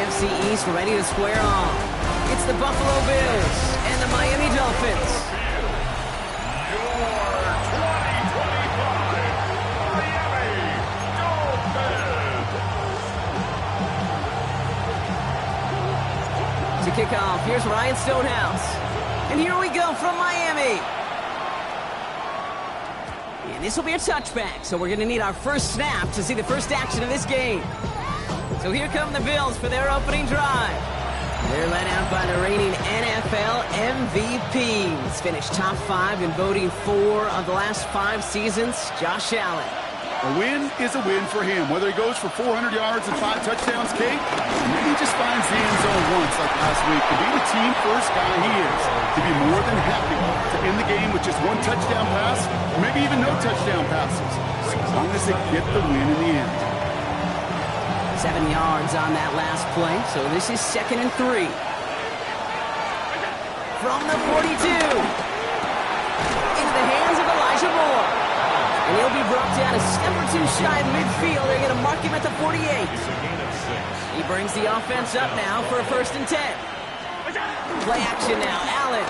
NFC East ready to square off. It's the Buffalo Bills and the Miami Dolphins. Your 2025 Miami Dolphins. To kick off, here's Ryan Stonehouse. And here we go from Miami. And this will be a touchback, so we're going to need our first snap to see the first action of this game. So here come the Bills for their opening drive. They're led out by the reigning NFL MVPs. Finished top 5 in voting 4 of the last 5 seasons, Josh Allen. A win is a win for him. Whether he goes for 400 yards and 5 touchdowns, Kate, maybe he just finds the end zone once like last week. To be the team first guy he is, to be more than happy to end the game with just 1 touchdown pass, or maybe even no touchdown passes, as long as they get the win in the end. 7 yards on that last play, so this is 2nd and 3. From the 42. Into the hands of Elijah Moore. And he'll be brought down a step or 2 shy of midfield. They're going to mark him at the 48. He brings the offense up now for a 1st and 10. Play action now, Allen.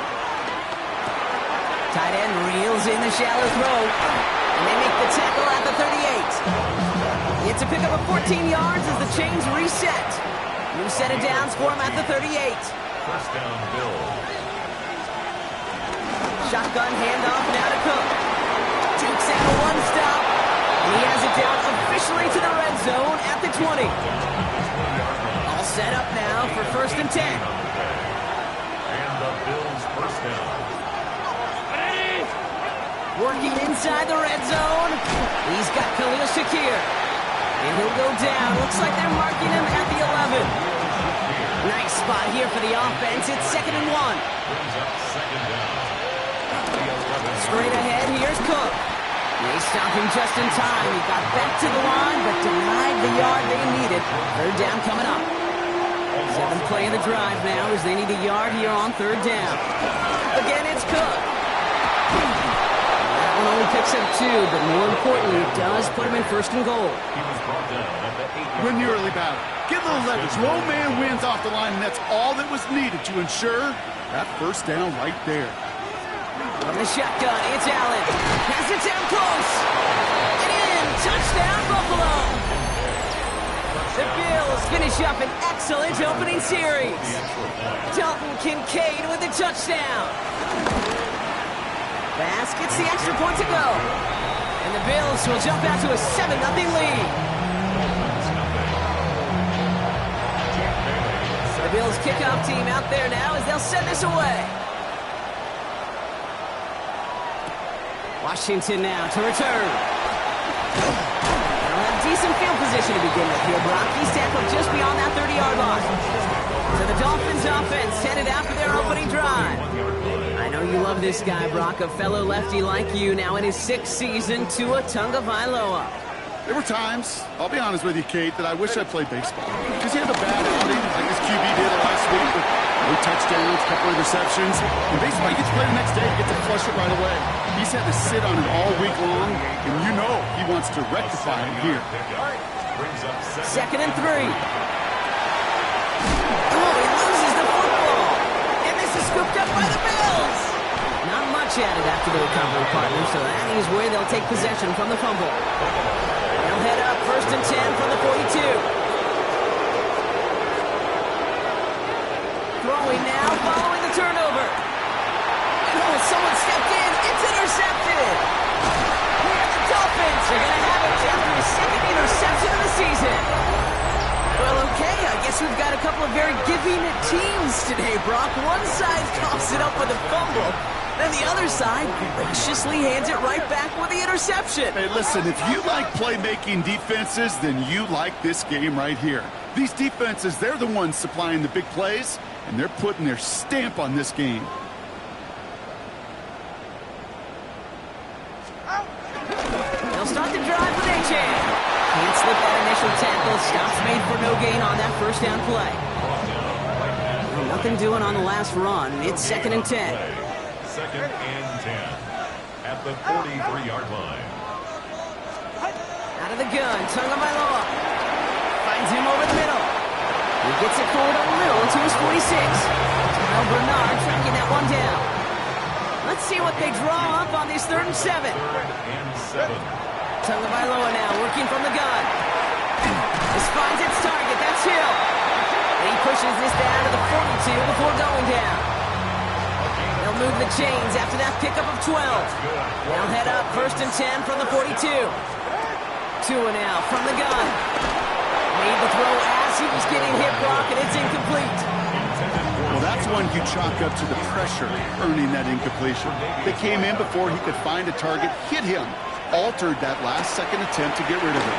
Tight end reels in the shallow throw. And they make the tackle at the 38. It's a pickup of 14 yards as the chains reset. New set of downs for him at the 38. First down, Bills. Shotgun handoff now to Cook. Takes out a 1-stop. And he has it down officially to the red zone at the 20. All set up now for 1st and 10. And the Bills first down. Working inside the red zone. He's got Khalil Shakir. And he'll go down. Looks like they're marking him at the 11. Nice spot here for the offense. It's 2nd and 1. Brings up second down. The 11. Straight ahead, here's Cook. They stop him just in time. He got back to the line, but denied the yard they needed. 3rd down coming up. 7th play of the drive now as they need a yard here on 3rd down. Again, it's Cook. That one only picks up 2, but more importantly, it does put him in 1st and goal. He was brought down at the 8. Win the early battle. Get a little leverage. Low man wins off the line, and that's all that was needed to ensure that 1st down right there. From the shotgun, it's Allen. Has it down close. And in. Touchdown, Buffalo. The Bills finish up an excellent opening series. Dalton Kincaid with a touchdown. Bass gets the extra point to go. And the Bills will jump out to a 7-0 lead. The Bills kickoff team out there now as they'll send this away. Washington now to return. They'll have decent field position to begin with here, Brock. He's tackled just beyond that 30-yard line. So the Dolphins offense headed out for their opening drive. I know you love this guy, Brock, a fellow lefty like you, now in his 6th season, Tua Tagovailoa. There were times, I'll be honest with you, Kate, that I wish I played baseball. Because he had a bad outing, like his QB did last week, with no touchdowns, a couple interceptions. In baseball, he gets to play the next day, he gets to flush it right away. He's had to sit on it all week long, and you know he wants to rectify it here. 2nd and 3. Oh, he loses the football. And this is scooped up by the Bills. Not much added after the recovery, partner, so that is where they'll take possession from the fumble. They'll head up 1st and 10 from the 42. Throwing now, following the turnover. Oh, someone stepped in. It's intercepted. The Dolphins are going to have it after his 2nd interception of the season. Well, okay, I guess we've got a couple of very giving teams today, Brock. One side coughs it up with a fumble, and the other side graciously hands it right back with the interception. Hey, listen, if you like playmaking defenses, then you like this game right here. These defenses, they're the ones supplying the big plays, and they're putting their stamp on this game. They'll start the drive with Achane. Can't slip that initial tackle. Stops made for no gain on that 1st down play. Nothing doing on the last run. It's 2nd and 10. 2nd and 10 at the 43-yard line. Out of the gun, Tagovailoa finds him over the middle. He Gets it forward a little to his 46. Now Bernard tracking that one down. Let's see what they draw up on this 3rd and 7. Tagovailoa now working from the gun. This finds its target. That's Hill. And he pushes this down to the 42 before going down. They'll move the chains after that pickup of 12. They'll head up 1st and 10 from the 42. Tua now from the gun. Made the throw as he was getting hip block, and it's incomplete. Well, that's one you chalk up to the pressure earning that incompletion. They came in before he could find a target, hit him, altered that last-second attempt to get rid of it.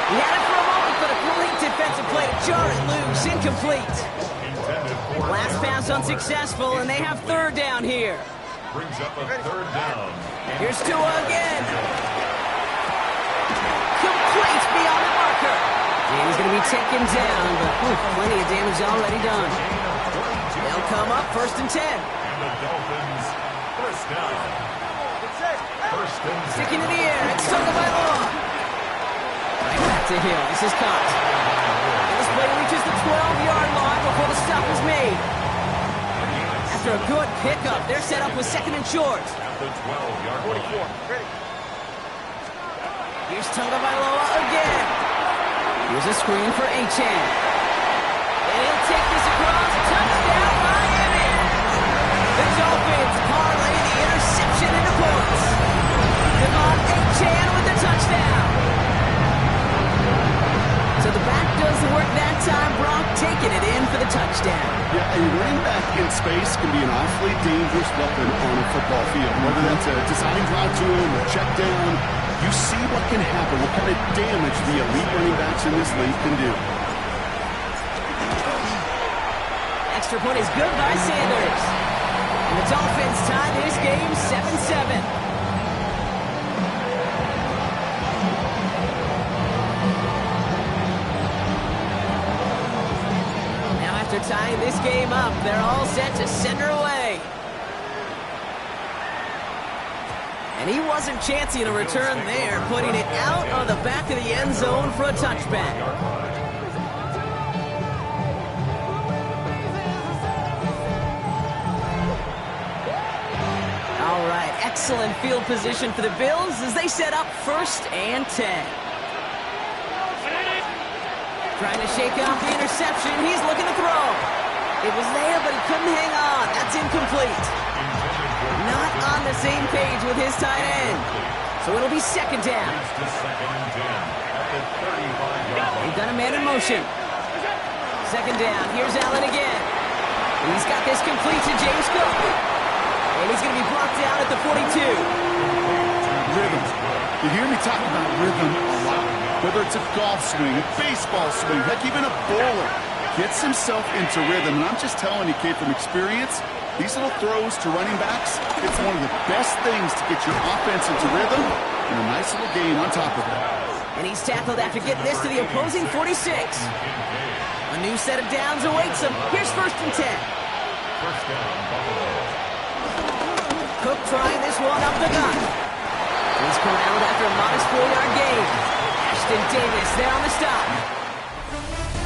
He had it for a moment, but a great defensive play to jar it loose. Incomplete. Last pass unsuccessful, and they have 3rd down here. Brings up a 3rd down. Here's Tua again. Complete beyond the marker. And he's going to be taken down, but plenty of damage already done. They'll come up 1st and 10. And the Dolphins, 1st down. 1st and 10. Sticking in the air, it's Tagovailoa. Right back to Hill. This is caught. And this play reaches the 12-yard line before the stop is made. After a good pickup, they're set up with 2nd and short. At the 12-yard line. Here's Tagovailoa again. Here's a screen for Achane. And he'll take this across. Touchdown, Miami! The Dolphins parlay the interception into points. Devon Achane with the touchdown. So the back does the work that time. Brock taking it in for the touchdown. Yeah, a running back in space can be an awfully dangerous weapon on a football field. Whether that's a design drive to him or check down, you see what can happen, what kind of damage the elite running backs in this league can do. Extra point is good by Sanders. And the Dolphins tie this game 7-7. After tying this game up, they're all set to send her away. And he wasn't chancing a return there, putting it out on the back of the end zone for a touchback. All right, excellent field position for the Bills as they set up 1st and 10. Trying to shake off the interception. He's looking to throw. It was there, but he couldn't hang on. That's incomplete. Not on the same page with his tight end. So it'll be 2nd down. They've got a man in motion. 2nd down. Here's Allen again. He's got this complete to James Cook. And he's going to be brought down at the 42. Rhythm. You hear me talk about rhythm a lot. Whether it's a golf swing, a baseball swing, heck, even a bowler gets himself into rhythm. And I'm just telling you, kid, from experience, these little throws to running backs, it's one of the best things to get your offense into rhythm and a nice little gain on top of it. And he's tackled after getting this to the opposing 46. A new set of downs awaits him. Here's 1st and 10. Cook trying this one up the gut. He's corralled after a modest 4-yard gain. Ashton Davis there on the stop.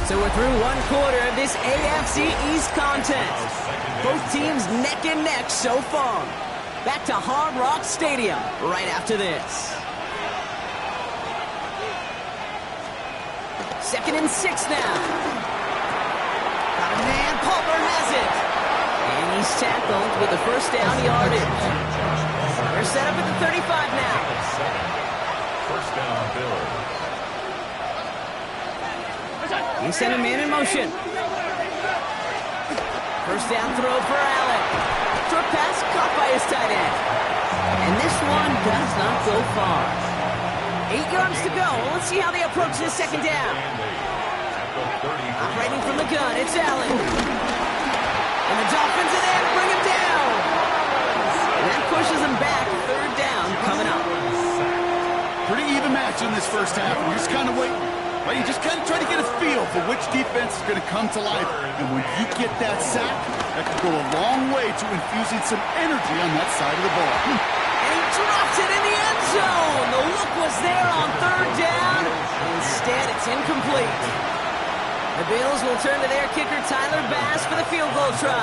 So we're through 1 quarter of this AFC East contest. Both teams neck and neck so far. Back to Hard Rock Stadium right after this. 2nd and 6 now. Got a man, Palmer has it. And he's tackled with the 1st down yardage. They're set up at the 35 now. 1st down, Bills. He sent a man in motion. 1st down throw for Allen. Short pass caught by his tight end. And this one does not go far. 8 yards to go. Let's see how they approach this 2nd down. Operating from the gun, it's Allen. And the Dolphins are there to bring him down. And that pushes him back. 3rd down coming up. Pretty even match in this 1st half. We're just kind of waiting. Well, you just kind of try to get a feel for which defense is going to come to life. And when you get that sack, that could go a long way to infusing some energy on that side of the ball. And he drops it in the end zone. The look was there on 3rd down. Instead, it's incomplete. The Bills will turn to their kicker, Tyler Bass, for the field goal try.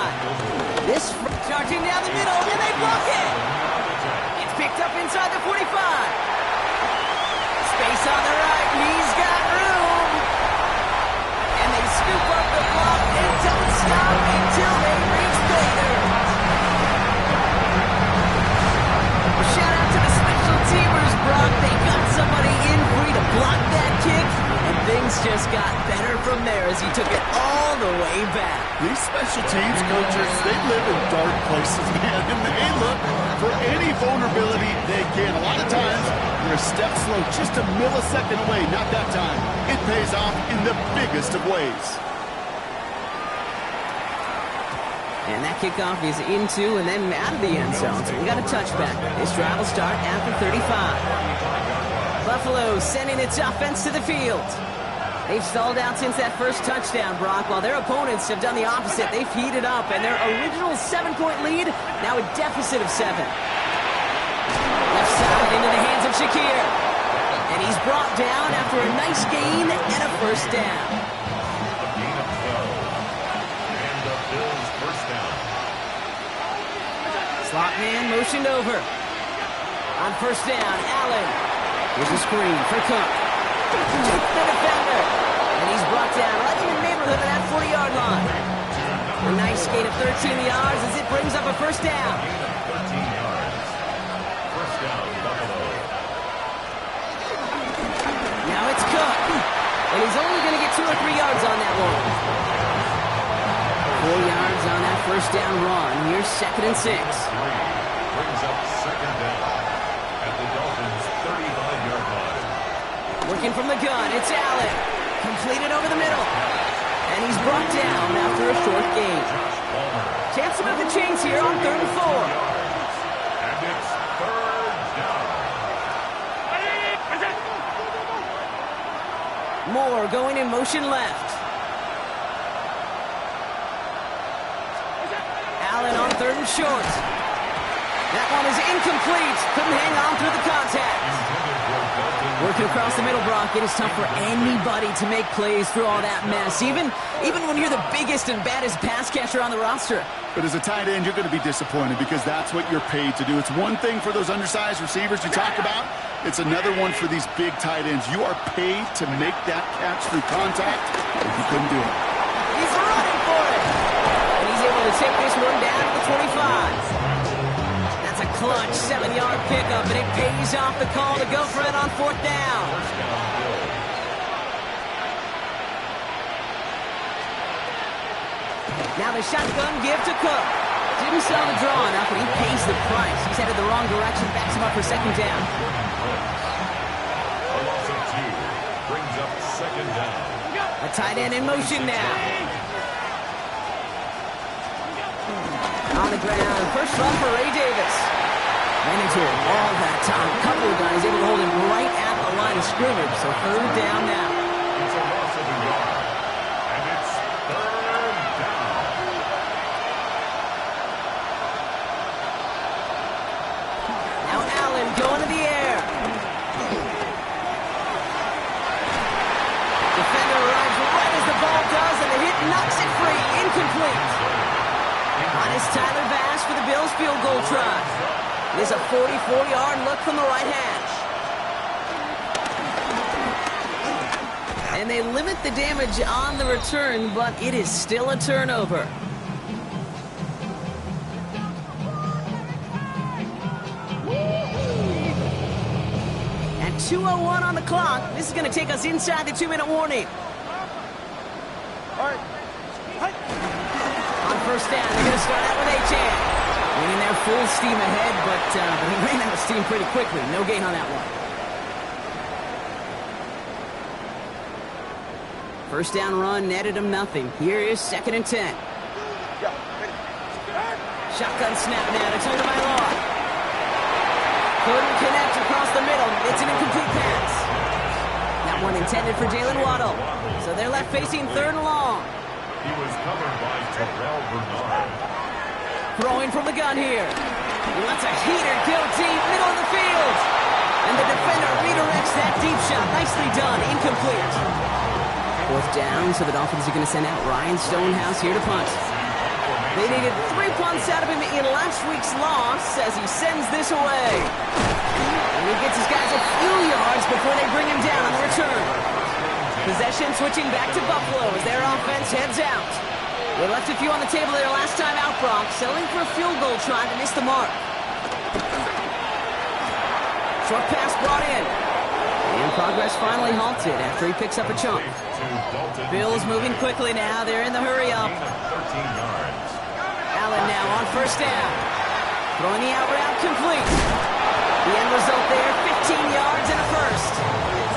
This charging down the middle, and they block it. It's picked up inside the 45. Space on the right, he's got room. And they scoop up the block and don't stop until they reach Bader. Shout out to the special teamers, Brock. They got somebody in free to block that kick, and things just got better from there as he took it all the way back. These special teams coaches, they live in dark places, man, and they look for any vulnerability they can. A lot of times, they're a step slow, just a millisecond away. Not that time. It pays off in the biggest of ways. And that kickoff is into and then out of the end zone. So we got a touchback. This drive will start after 35. Buffalo sending its offense to the field. They've stalled out since that first touchdown, Brock, while their opponents have done the opposite. They've heated up, and their original 7-point lead, now a deficit of 7. Left side into the hands of Shakir. And he's brought down after a nice gain and a first down. Slot man motioned over. On first down, Allen. Here's a screen for Cook. Took the defender. And he's brought down right in the neighborhood of that 40-yard line. A nice gain of 13 yards as it brings up a first down. 13 yards. First down, Buffalo. Now it's Cook. And he's only going to get 2 or 3 yards on that one. 4 yards on that first down run. Here's 2nd and 6. Brings up second down at the Dolphins' 35-yard line. Working from the gun, it's Allen. Completed over the middle. And he's brought down after a short gain. Chance to move the chains here on 3rd and 4. And it's 3rd down. Moore going in motion left. Allen on 3rd and short. That one is incomplete. Couldn't hang on through the contact. Working across the middle, Brock. It is tough for anybody to make plays through all that mess, even when you're the biggest and baddest pass catcher on the roster. But as a tight end, you're going to be disappointed because that's what you're paid to do. It's one thing for those undersized receivers you talked about. It's another one for these big tight ends. You are paid to make that catch through contact, but you couldn't do it. He's running for it. And he's able to take this one down to the 25. That's a clutch 7-yard pickup, and it pays off the call to go for it on 4th down. Now the shotgun give to Cook. Didn't sell the draw enough, and he pays the price. He's headed the wrong direction, backs him up for 2nd down. A loss of 2 brings up 2nd down. A tight end in motion now. On the ground, first run for Ray Davis. Ran into it all that time. A couple of guys able to hold him right at the line of scrimmage. So 3rd down now. It's a loss of a yard. And it's 3rd down. Now Allen going to the air. Defender arrives right as the ball does, and the hit knocks it free. Incomplete. On is Tyler Bass for the Bills field goal try. It is a 44-yard look from the right hash. And they limit the damage on the return, but it is still a turnover. At 2:01 on the clock, this is going to take us inside the 2-minute warning. On first down, they're going to start out with Achane. Winning their full steam ahead, but he ran out of steam pretty quickly. No gain on that one. First down run netted him nothing. Here is 2nd and 10. Shotgun snap now to Taylor Mailor. Couldn't connect across the middle. It's an incomplete pass. That one intended for Jalen Waddle. So they're left facing 3rd and long. He was covered by Terrell Bernard. Throwing from the gun here. He wants a heater, go deep, middle of the field. And the defender redirects that deep shot. Nicely done, incomplete. Fourth down, so the Dolphins are going to send out Ryan Stonehouse here to punt. They needed 3 punts out of him in last week's loss as he sends this away. And he gets his guys a few yards before they bring him down on the return. Possession switching back to Buffalo as their offense heads out. They left a few on the table their last time out, Brock, settling for a field goal try to miss the mark. Short pass brought in. And progress finally halted after he picks up a chunk. Bills moving quickly now. They're in the hurry up. Allen now on first down. Throwing the out route complete. The end result there, 15 yards and a first.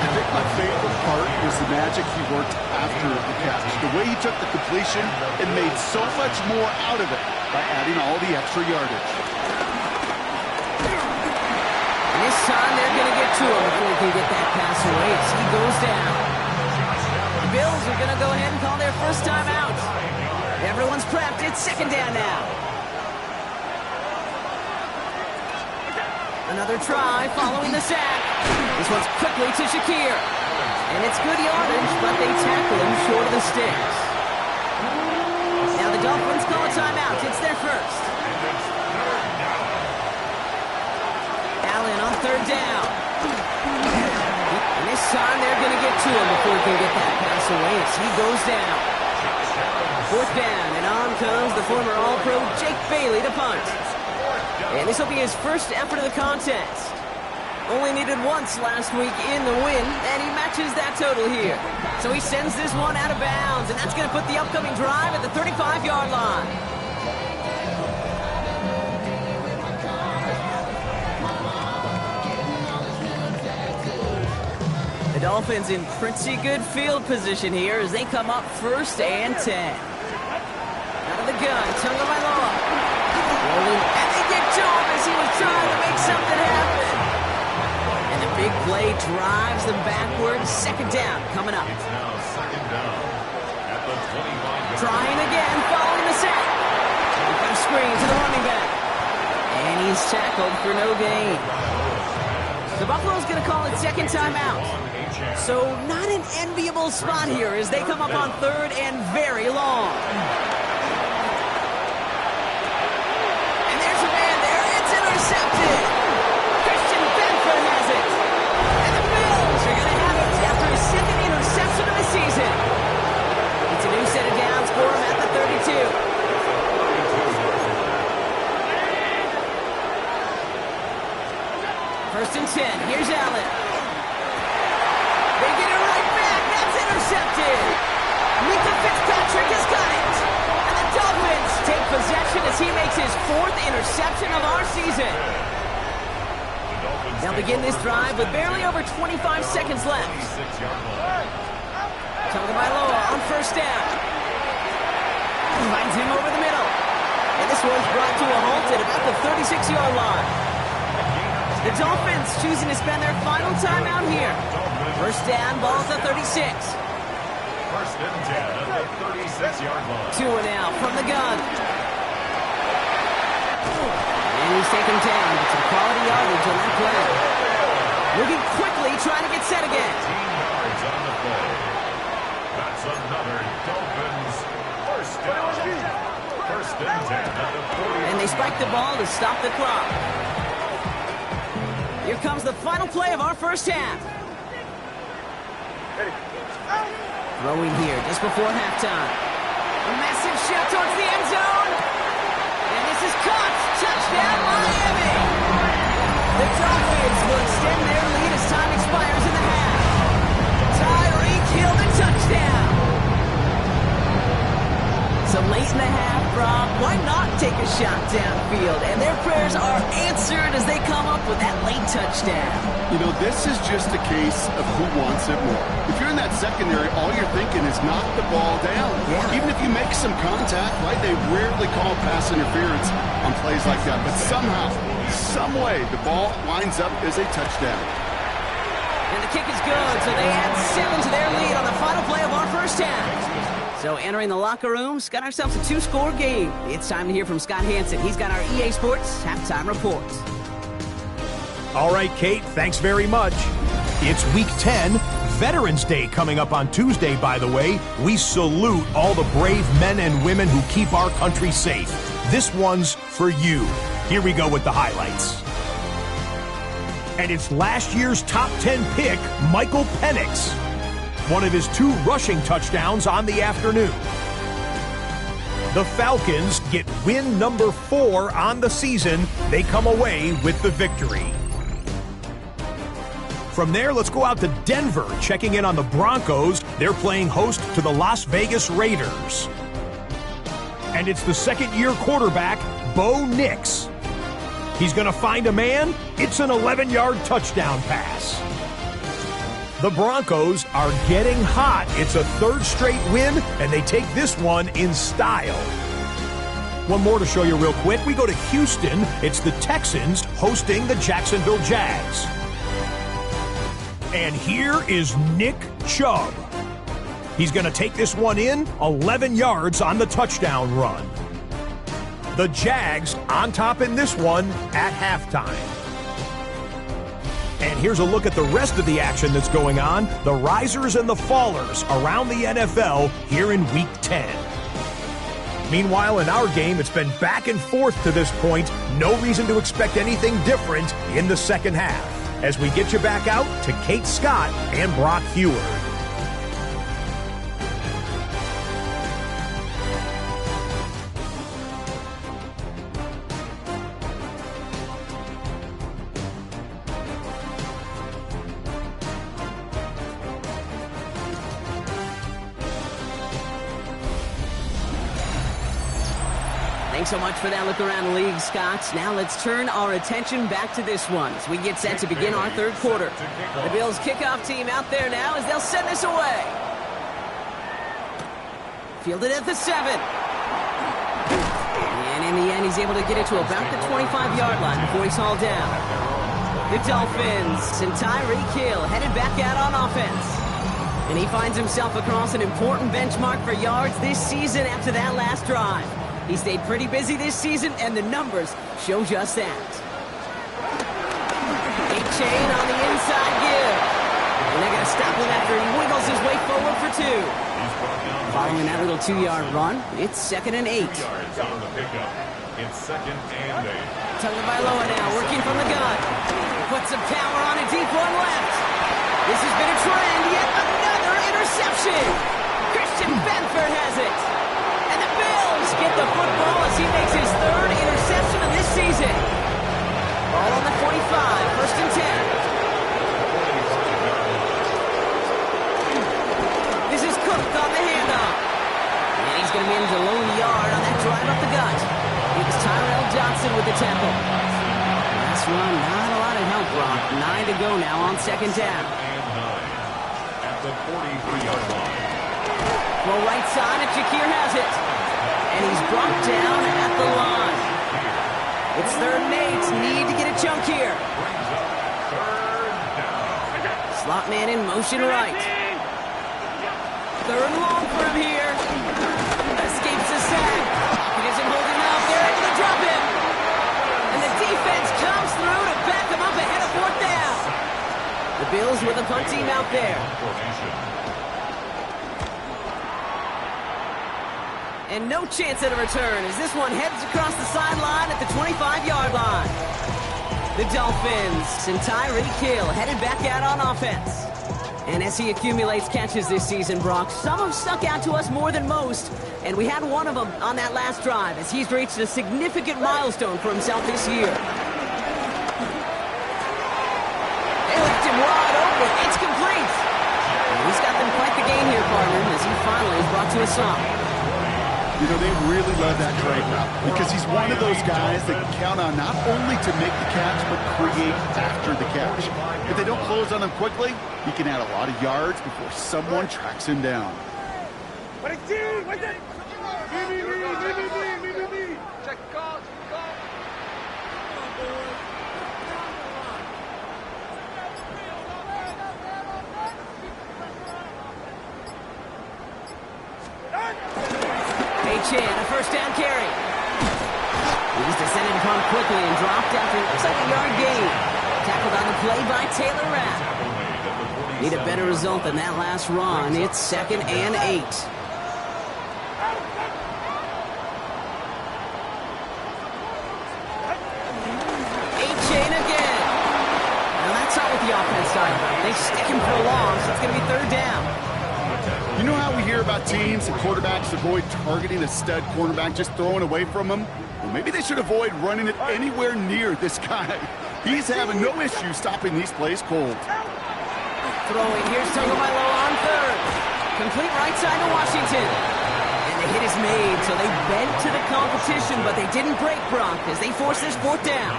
I think my favorite part was the magic he worked after the catch. The way he took the completion and made so much more out of it by adding all the extra yardage. And this time they're going to get to him before he can get that pass away as he goes down. The Bills are going to go ahead and call their first time out. Everyone's prepped. It's second down now. Another try following the sack. This one's quickly to Shakir. And it's good yardage, but they tackle him short of the sticks. Now the Dolphins call a timeout. It's their first. Allen on third down. And this time they're going to get to him before he can get that pass away as he goes down. Fourth down, and on comes the former All-Pro Jake Bailey to punt. And this will be his first effort of the contest. Only needed once last week in the win, and he matches that total here. So he sends this one out of bounds, and that's going to put the upcoming drive at the 35-yard line. The Dolphins in pretty good field position here as they come up first and 10. Out of the gun, Tagovailoa. Rolling, and they get to him as he was trying to make something happen. And the big play drives them backwards. Second down coming up. It's now second down at the 25. Trying again, following the sack. Got a screen to the running back. And he's tackled for no gain. The Buffalo's going to call it second timeout. So not an enviable spot here as they come up on third and very long. And there's a man there. It's intercepted. Christian Benford has it. And the Bills are going to have it after his second interception of the season. It's a new set of downs for him at the 32. First and 10. Here's Allen. They get it right back. That's intercepted. Mika Fitzpatrick has got it. And the Dolphins take possession as he makes his fourth interception of our season. They'll begin this drive with barely over 25 seconds left. Tagovailoa on first down. Finds him over the middle. And this one's brought to a halt at about the 36-yard line. The Dolphins choosing to spend their final timeout here. First down, ball's at 36. First and 10 at the 36-yard line. Tua now from the gun. And he's taken down, but some quality yardage on that play. Moving quickly, trying to get set again. 18 yards on the play. That's another Dolphins first down. First and 10 at the 40. And they spike the ball to stop the clock. Here comes the final play of our first half. Throwing here just before halftime. A massive shot towards the end zone. And this is caught. Touchdown, Miami. The Dolphins will extend their lead as time expires in the half. Tyreek Hill, the touchdown. So late in the half, Rob, why not take a shot downfield? And their prayers are answered as they come up with that late touchdown. You know, this is just a case of who wants it more. If you're in that secondary, all you're thinking is knock the ball down. Yeah. Even if you make some contact, right, they rarely call pass interference on plays like that. But somehow, some way, the ball winds up as a touchdown. And the kick is good, so they add 7 to their lead on the final play of our first half. So entering the locker room, got ourselves a 2-score game. It's time to hear from Scott Hanson. He's got our EA Sports halftime report. All right, Kate, thanks very much. It's Week 10, Veterans Day coming up on Tuesday, by the way. We salute all the brave men and women who keep our country safe. This one's for you. Here we go with the highlights. And it's last year's top 10 pick, Michael Penix. One of his 2 rushing touchdowns on the afternoon. The Falcons get win number 4 on the season. They come away with the victory. From there, let's go out to Denver, checking in on the Broncos. They're playing host to the Las Vegas Raiders. And it's the second-year quarterback, Bo Nix. He's going to find a man. It's an 11-yard touchdown pass. The Broncos are getting hot. It's a 3rd straight win, and they take this one in style. One more to show you real quick. We go to Houston. It's the Texans hosting the Jacksonville Jags. And here is Nick Chubb. He's going to take this one in, 11 yards on the touchdown run. The Jags on top in this one at halftime. And here's a look at the rest of the action that's going on. The risers and the fallers around the NFL here in Week 10. Meanwhile, in our game, it's been back and forth to this point. No reason to expect anything different in the second half. As we get you back out to Kate Scott and Brock Heward. Thanks so much for that look around the league, Scott. Now let's turn our attention back to this one as we get set to begin our 3rd quarter. The Bills kickoff team out there now as they'll send this away. Fielded at the 7. And in the end, he's able to get it to about the 25-yard line before he's hauled down. The Dolphins and Tyreek Hill headed back out on offense. And he finds himself across an important benchmark for yards this season after that last drive. He stayed pretty busy this season, and the numbers show just that. A-Chain on the inside give. And they're going to stop him after he wiggles his way forward for 2. Following that little 2-yard run, it's 2nd and 8. 2 yards on the pickup. It's 2nd and 8. Tagovailoa now working from the gun. Puts some power on a deep one left. This has been a trend. Yet another interception. Christian Benford has it. And the Bills get the football as he makes his 3rd interception of this season. Ball on the 45, 1st and 10. This is Cook on the handoff. And he's going to manage a lone yard on that drive up the gut. It's Tyrell Johnson with the tackle. Last run, not a lot of help, Brock. 9 to go now on 2nd down. And 9 at the 43-yard line. Well, right side, and Shakir has it. And he's brought down at the line. It's 3rd and 8. Need to get a chunk here. Brings up 3rd down. Slot man in motion right. 3rd and long for him here. Escapes the sack. He isn't holding up. They're able to drop him. And the defense comes through to back him up ahead of 4th down. The Bills with a punt team out there. And no chance at a return as this one heads across the sideline at the 25-yard line. The Dolphins and Tyreek Hill headed back out on offense. And as he accumulates catches this season, Brock, some have stuck out to us more than most. And we had one of them on that last drive as he's reached a significant milestone for himself this year. They left him wide open. It's complete. And he's got them quite the game here, partner, as he finally is brought to a stop. You know, they really love that drag route because he's one of those guys that can count on not only to make the catch, but create after the catch. If they don't close on him quickly, he can add a lot of yards before someone tracks him down. Chan, a first down carry. He's descended upon quickly and dropped after a 2nd-yard gain. Tackled on the play by Taylor Rapp. Need a better result than that last run. It's 2nd and 8. A-Chain again. Now that's not what the offense does. They stick him for a loss, so it's going to be 3rd down. You know how we hear about teams and quarterbacks avoid targeting a stud cornerback, just throwing away from him? Well, maybe they should avoid running it anywhere near this guy. He's having no issue stopping these plays cold. Throwing, here's Tagovailoa on 3rd. Complete right side to Washington. And the hit is made, so they bent to the competition, but they didn't break Brock as they force this 4th down.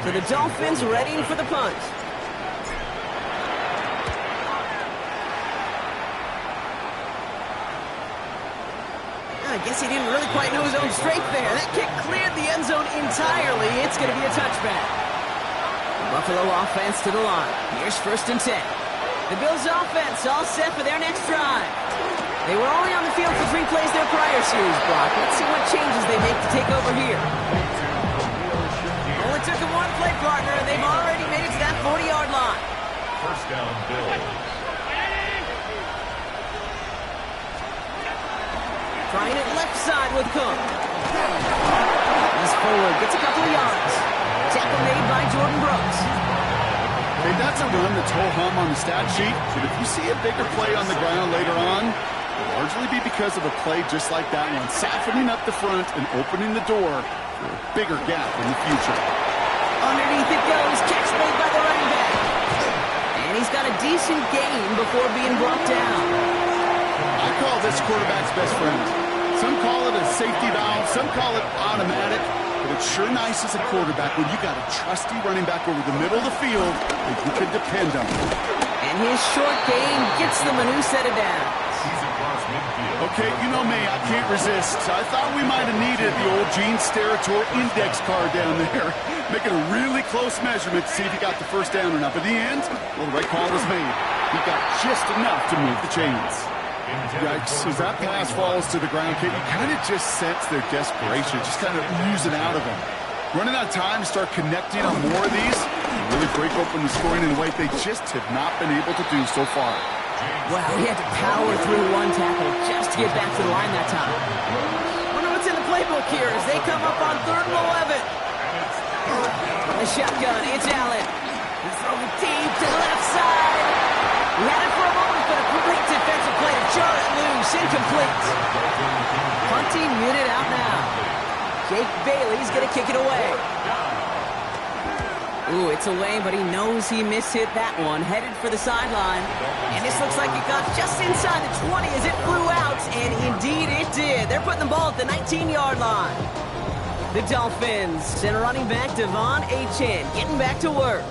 So the Dolphins readying for the punt. I guess he didn't really quite know his own strength there. That kick cleared the end zone entirely. It's going to be a touchback. Buffalo offense to the line. Here's 1st and 10. The Bills offense all set for their next drive. They were only on the field for 3 plays their prior series, Brock. Let's see what changes they make to take over here. Only took them 1 play, partner, and they've already made it to that 40-yard line. 1st down, Bills. Trying it left side with Cook. He's forward, gets a couple of yards. Tackle made by Jordan Brooks. Hey, that's a run that's ho-hum on the stat sheet, but if you see a bigger play on the ground later on, it'll largely be because of a play just like that one, softening up the front and opening the door for a bigger gap in the future. Underneath it goes, catch made by the running back. And he's got a decent gain before being brought down. I call this quarterback's best friend. Some call it a safety valve, some call it automatic, but it's sure nice as a quarterback when you got a trusty running back over the middle of the field that you can depend on. And his short game gets them a new set of downs. Okay, you know me, I can't resist. I thought we might have needed the old Gene Steratore index card down there, making a really close measurement to see if he got the 1st down or not. But in the end, well, the right call was made. He got just enough to move the chains. Yikes, as that pass falls to the ground, Kate, you kind of just sense their desperation, just kind of oozing out of them. Running out of time to start connecting on more of these, and really break open the scoring in a way they just have not been able to do so far. Wow, he had to power through 1 tackle just to get back to the line that time. Wonder what's in the playbook here as they come up on 3rd and 11. From the shotgun, it's Allen. He's throwing deep to the left side. He had it for a moment, but a great defensive play to jar it loose. Incomplete. Punting muted out now. Jake Bailey's going to kick it away. Ooh, it's away, but he knows he mishit that one. Headed for the sideline. And this looks like it got just inside the 20 as it flew out. And indeed it did. They're putting the ball at the 19-yard line. The Dolphins send running back Devon A-Chain getting back to work.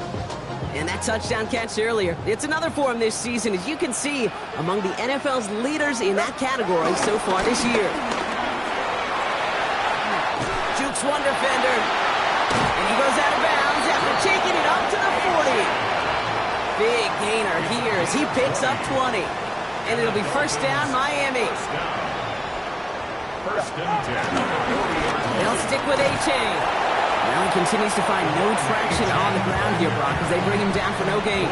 And that touchdown catch earlier, it's another for him this season, as you can see, among the NFL's leaders in that category so far this year. Jukes one defender, and he goes out of bounds after taking it up to the 40. Big gainer here as he picks up 20. And it'll be 1st down, Miami. 1st and 10. They'll stick with A-Chain. Now he continues to find no traction on the ground here, Brock, as they bring him down for no gain.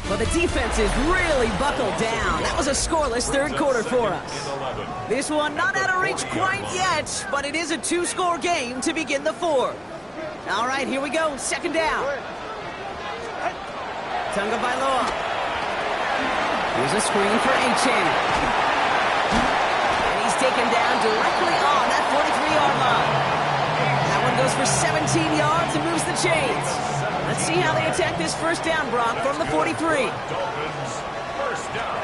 But the defense is really buckled down. That was a scoreless 3rd quarter for us. This one not out of reach quite yet, but it is a 2-score game to begin the 4th. All right, here we go. 2nd down. Tagovailoa. Here's a screen for A-Chain. And he's taken down directly on that 43-yard line. Goes for 17 yards and moves the chains. Let's see how they attack this 1st down, Brock, from the 43. Dolphins, 1st down.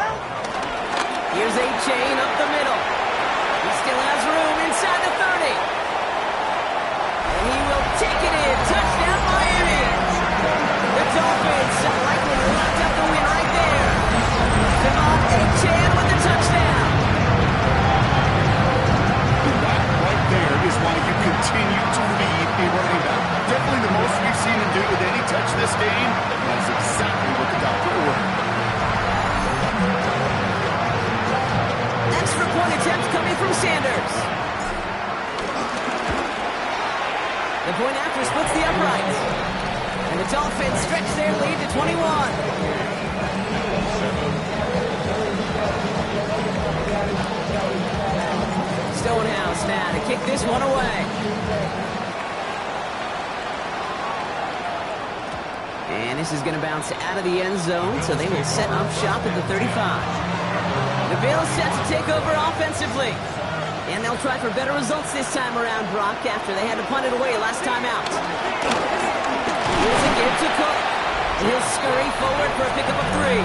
Here's A-Chain up the middle. He still has room inside the 30. And he will take it in. Touchdown, Miami. The Dolphins likely locked up the win right there. Devon A-Chain with the touchdown. That right there is why you continue to lead a running back. Definitely the most we've seen him do with any touch this game. That's exactly what the doctor ordered. Extra point attempt coming from Sanders. The point after splits the uprights. And the Dolphins stretch their lead to 21. This is going to bounce out of the end zone, so they will set up shop at the 35. The Bills set to take over offensively. And they'll try for better results this time around, Brock, after they had to punt it away last time out. Here's a give to Cook. And he'll scurry forward for a pickup of 3.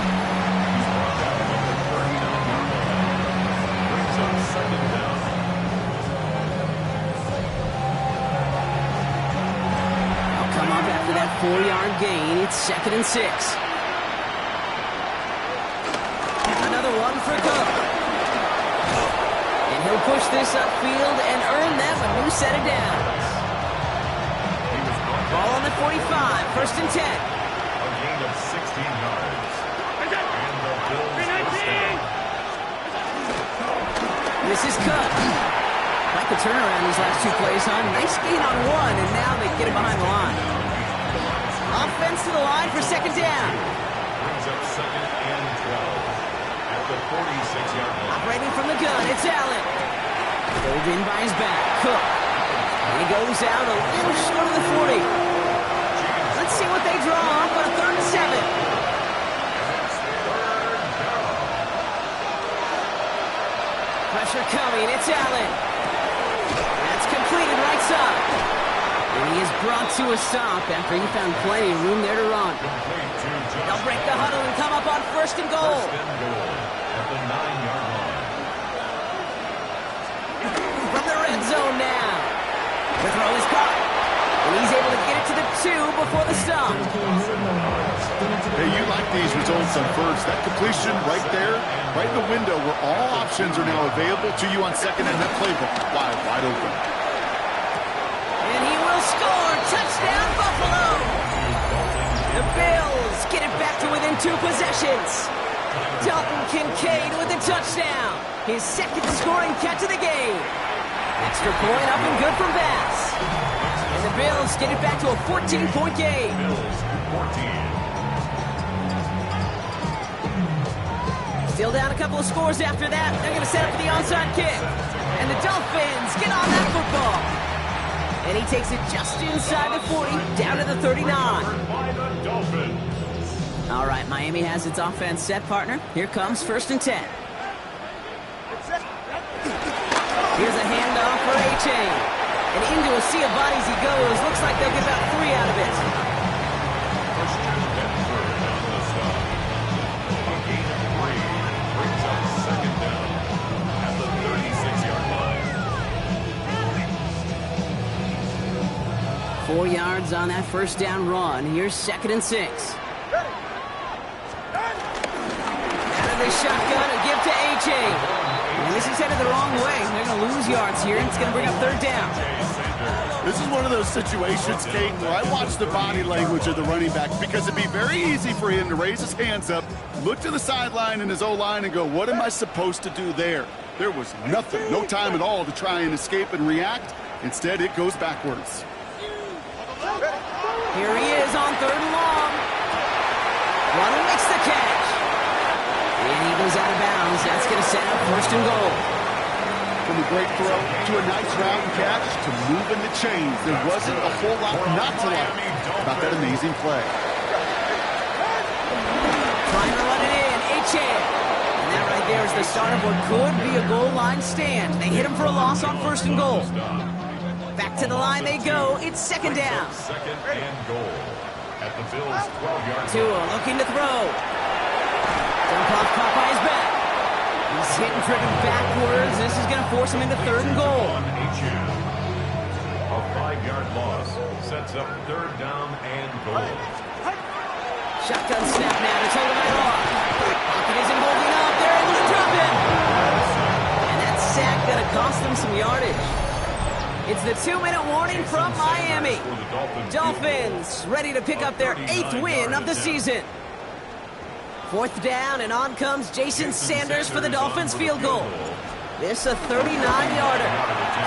They'll come up after that 4-yard gain. It's 2nd and 6. Another one for Cook. He'll push this upfield and earn them a new set of downs. Ball on the 45, 1st and 10. A gain of 16 yards. And the Bills first down. This is Cook. Like the turnaround these last 2 plays, huh? Nice gain on 1, and now they get it behind the line. Offense to the line for 2nd down. Brings up 2nd and 12. At the 46-yard line. Operating from the gun, it's Allen. Pulled in by his back, Cook. And he goes out a little short of the 40. Let's see what they draw up on a 3rd and 7. Pressure coming, it's Allen. That's completed right side. And he is brought to a stop after he found plenty of room there to run. They'll break the huddle and come up on 1st and goal. First and goal at the 9-yard line. From the red zone now. The throw is caught. And he's able to get it to the 2 before the stop. Hey, you like these results on first. That completion right there, right in the window where all options are now available to you on 2nd and that playbook wide open. And he will score. Touchdown, Buffalo. The Bills get it back to within 2 possessions. Dalton Kincaid with a touchdown. His 2nd scoring catch of the game. Extra point up and good from Bass. And the Bills get it back to a 14-point game. Bills 14. Still down a couple of scores after that. They're going to set up for the onside kick. And the Dolphins get on that football. And he takes it just inside the 40, down to the 39. By the Dolphins. All right, Miami has its offense set, partner. Here comes 1st and 10. Here's a handoff for A-Chain. And into a sea of bodies he goes. Looks like they'll get about 3 out of it. First and 3rd on the stop. A gain of 3 brings up 2nd down at the 36-yard line. 4 yards on that 1st down run. Here's 2nd and 6. Out of the shotgun, a give to A-Chain. And this is headed the wrong way. They're going to lose yards here, and it's going to bring up 3rd down. This is one of those situations, Kate, where I watch the body language of the running back because it'd be very easy for him to raise his hands up, look to the sideline in his O-line and go, what am I supposed to do there? There was nothing, no time at all to try and escape and react. Instead, it goes backwards. Here he is on 3rd and long. Waddle makes the catch. And he goes out of bounds. That's going to set up 1st and goal. From a great throw to a nice route and catch to moving the chains. There wasn't a whole lot not to like about that amazing play. Trying to run it in. A-Chain. And that right there is the start of what could be a goal line stand. They hit him for a loss on 1st and goal. Back to the line they go. It's 2nd down. 2nd and goal at the Bills' 12-yard line. Tua looking to throw. Dump off caught by his back. He's hit and driven backwards. This is going to force him into 3rd and goal. A 5-yard loss sets up 3rd down and goal. Shotgun snap now to take him off. Pocket isn't holding up. They're able to drop him. And that sack going to cost them some yardage. It's the 2-minute warning from Miami. Dolphins ready to pick up their 8th win of the season. 4th down, and on comes Jason Sanders for the Dolphins field goal. This a 39-yarder.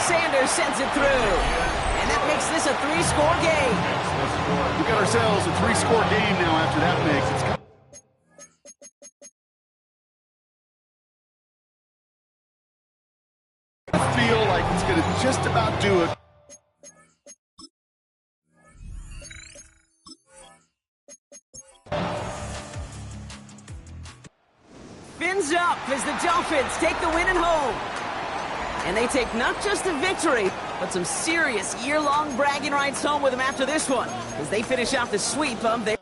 Sanders sends it through. And that makes this a 3-score game. We got ourselves a 3-score game now after that makes. I feel like it's going to just about do it. Hands up as the Dolphins take the win at home. And they take not just a victory, but some serious year-long bragging rights home with them after this one, as they finish out the sweep of their...